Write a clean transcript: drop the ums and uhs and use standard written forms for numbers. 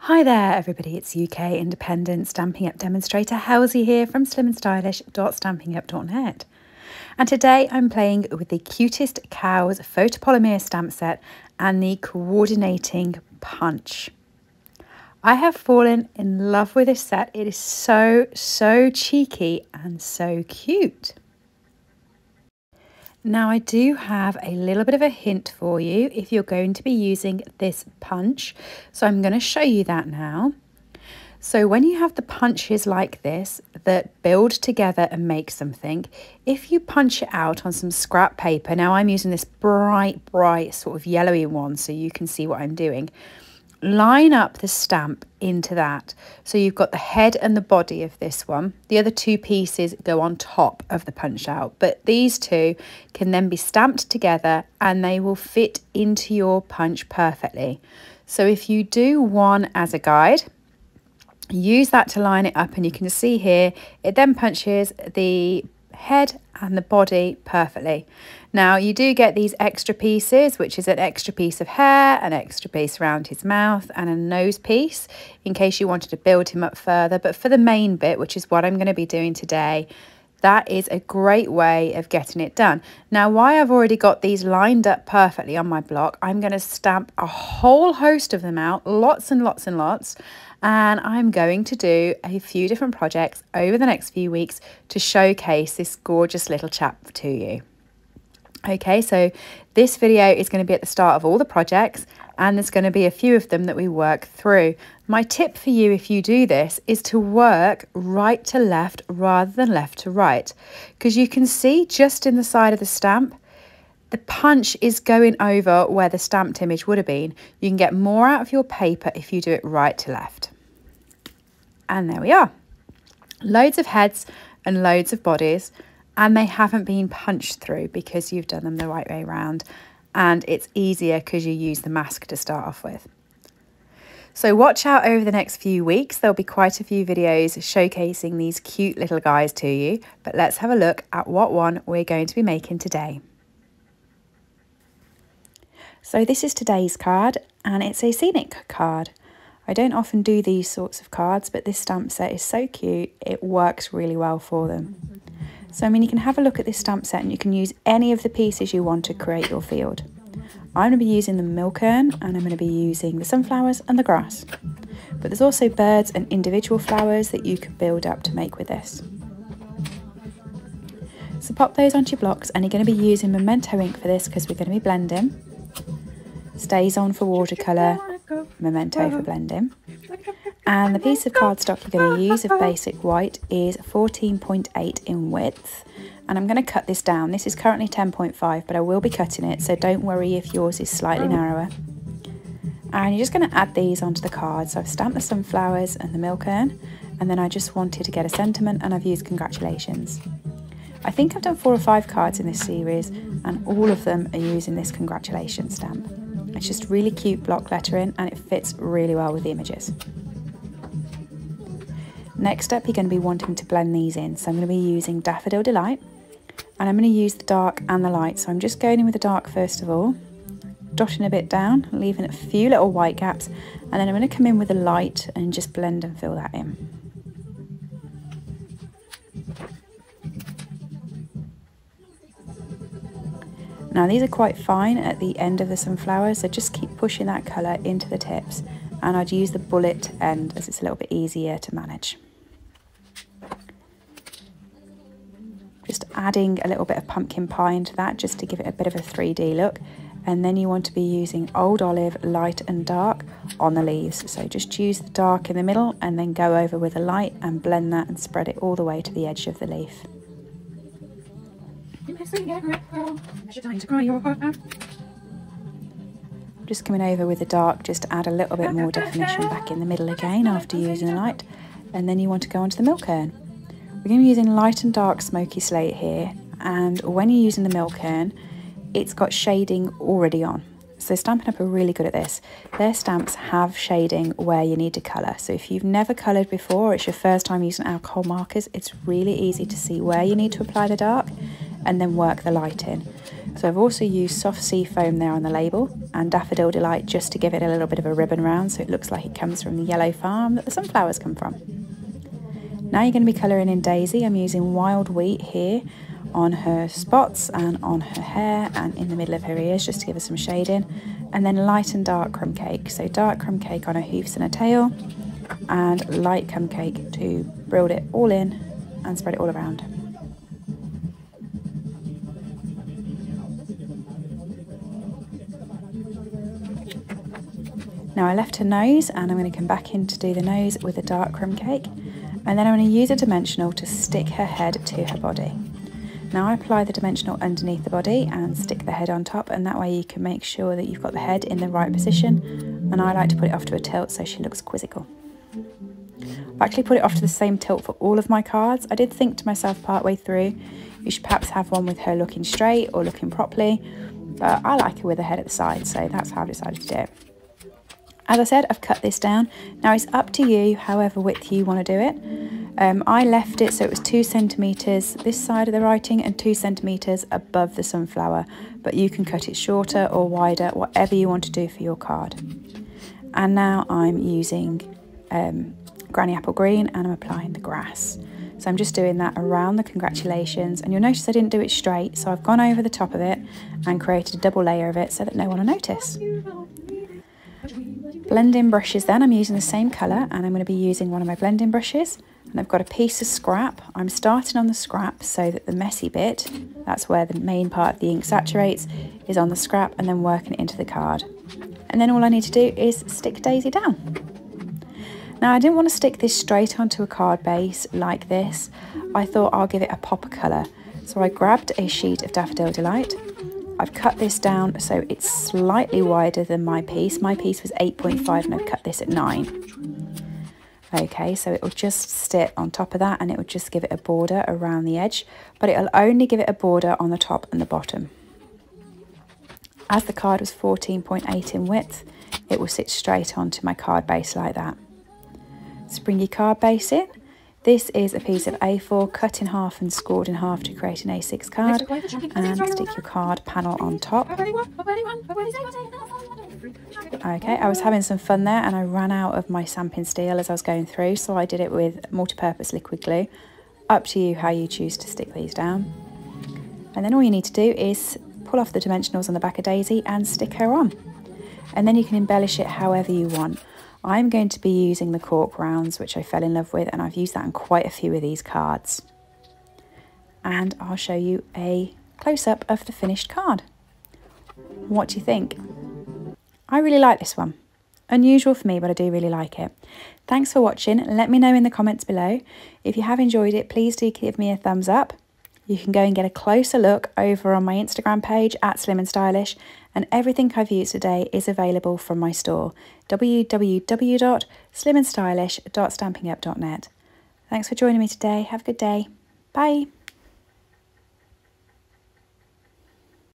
Hi there everybody, it's UK independent Stampin' Up demonstrator Halsey here from slimandstylish.stampingup.net, and today I'm playing with the Cutest Cows photopolymer stamp set and the coordinating punch. I have fallen in love with this set. It is so cheeky and so cute. Now I do have a little bit of a hint for you if you're going to be using this punch, so I'm going to show you that now. So when you have the punches like this that build together and make something, if you punch it out on some scrap paper, now I'm using this bright sort of yellowy one so you can see what I'm doing. Line up the stamp into that. So you've got the head and the body of this one. The other two pieces go on top of the punch out, but these two can then be stamped together and they will fit into your punch perfectly. So if you do one as a guide, use that to line it up, and you can see here it then punches the head and the body perfectly. Now you do get these extra pieces, which is an extra piece of hair, an extra piece around his mouth and a nose piece in case you wanted to build him up further. But for the main bit, which is what I'm going to be doing today, that is a great way of getting it done. Now, why I've already got these lined up perfectly on my block, I'm going to stamp a whole host of them out, lots and lots and lots. And I'm going to do a few different projects over the next few weeks to showcase this gorgeous little chap to you. Okay, so this video is going to be at the start of all the projects, and there's going to be a few of them that we work through. My tip for you if you do this is to work right to left rather than left to right, because you can see just in the side of the stamp, the punch is going over where the stamped image would have been. You can get more out of your paper if you do it right to left. And there we are. Loads of heads and loads of bodies, and they haven't been punched through because you've done them the right way around, and it's easier because you use the mask to start off with. So watch out over the next few weeks. There'll be quite a few videos showcasing these cute little guys to you, but let's have a look at what one we're going to be making today. So this is today's card, and it's a scenic card. I don't often do these sorts of cards, but this stamp set is so cute, it works really well for them. So, I mean, you can have a look at this stamp set and you can use any of the pieces you want to create your field. I'm going to be using the milk urn, and I'm going to be using the sunflowers and the grass. But there's also birds and individual flowers that you can build up to make with this. So pop those onto your blocks, and you're going to be using Memento ink for this because we're going to be blending. Stays on for watercolour, Memento for blending. And the piece of cardstock you're going to use of basic white is 14.8 in width, and I'm going to cut this down. This is currently 10.5, but I will be cutting it, so don't worry if yours is slightly narrower. And you're just going to add these onto the card. So I've stamped the sunflowers and the milk urn, and then I just wanted to get a sentiment, and I've used congratulations. I think I've done 4 or 5 cards in this series, and all of them are using this congratulations stamp. It's just really cute block lettering, and it fits really well with the images. Next up, you're going to be wanting to blend these in. So I'm going to be using Daffodil Delight, and I'm going to use the dark and the light. So I'm just going in with the dark first of all, dotting a bit down, leaving a few little white gaps, and then I'm going to come in with the light and just blend and fill that in. Now these are quite fine at the end of the sunflower, so just keep pushing that colour into the tips, and I'd use the bullet end as it's a little bit easier to manage. Just adding a little bit of pumpkin pie into that just to give it a bit of a 3D look, and then you want to be using Old Olive light and dark on the leaves. So just use the dark in the middle and then go over with the light and blend that and spread it all the way to the edge of the leaf. Just coming over with the dark just to add a little bit more definition back in the middle again after using the light, and then you want to go onto the milk urn. We're going to be using light and dark smoky slate here, and when you're using the milk urn, it's got shading already on. So Stampin' Up are really good at this. Their stamps have shading where you need to colour. So if you've never coloured before, it's your first time using alcohol markers, it's really easy to see where you need to apply the dark and then work the light in. So I've also used soft sea foam there on the label and Daffodil Delight just to give it a little bit of a ribbon round so it looks like it comes from the yellow farm that the sunflowers come from. Now you're going to be colouring in Daisy. I'm using wild wheat here on her spots and on her hair and in the middle of her ears just to give her some shading, and then light and dark crumb cake. So dark crumb cake on her hoofs and her tail and light crumb cake to build it all in and spread it all around. Now I left her nose and I'm going to come back in to do the nose with a dark crumb cake, and then I'm going to use a dimensional to stick her head to her body. Now I apply the dimensional underneath the body and stick the head on top, and that way you can make sure that you've got the head in the right position, and I like to put it off to a tilt so she looks quizzical. I've actually put it off to the same tilt for all of my cards. I did think to myself partway through, you should perhaps have one with her looking straight or looking properly, but I like her with her head at the side, so that's how I've decided to do it. As I said, I've cut this down. Now it's up to you, however width you want to do it. I left it so it was 2 centimetres this side of the writing and 2 centimetres above the sunflower, but you can cut it shorter or wider, whatever you want to do for your card. And now I'm using Granny Apple Green and I'm applying the grass. So I'm just doing that around the congratulations, and you'll notice I didn't do it straight, so I've gone over the top of it and created a double layer of it so that no one will notice. Blending brushes then, I'm using the same colour and I'm going to be using one of my blending brushes, and I've got a piece of scrap. I'm starting on the scrap so that the messy bit, that's where the main part of the ink saturates, is on the scrap, and then working it into the card. And then all I need to do is stick Daisy down. Now I didn't want to stick this straight onto a card base like this. I thought I'll give it a pop of colour. So I grabbed a sheet of Daffodil Delight. I've cut this down so it's slightly wider than my piece. My piece was 8.5 and I've cut this at 9. Okay, so it will just sit on top of that and it will just give it a border around the edge, but it'll only give it a border on the top and the bottom. As the card was 14.8 in width, it will sit straight onto my card base like that. So bring your card base in. This is a piece of A4 cut in half and scored in half to create an A6 card, and stick your card panel on top. Okay, I was having some fun there and I ran out of my samping steel as I was going through, so I did it with multi-purpose liquid glue. Up to you how you choose to stick these down. And then all you need to do is pull off the dimensionals on the back of Daisy and stick her on. And then you can embellish it however you want. I'm going to be using the cork rounds, which I fell in love with, and I've used that on quite a few of these cards. And I'll show you a close-up of the finished card. What do you think? I really like this one. Unusual for me, but I do really like it. Thanks for watching. Let me know in the comments below. If you have enjoyed it, please do give me a thumbs up. You can go and get a closer look over on my Instagram page @slimandstylish, and everything I've used today is available from my store, www.slimandstylish.stampingup.net. Thanks for joining me today. Have a good day. Bye.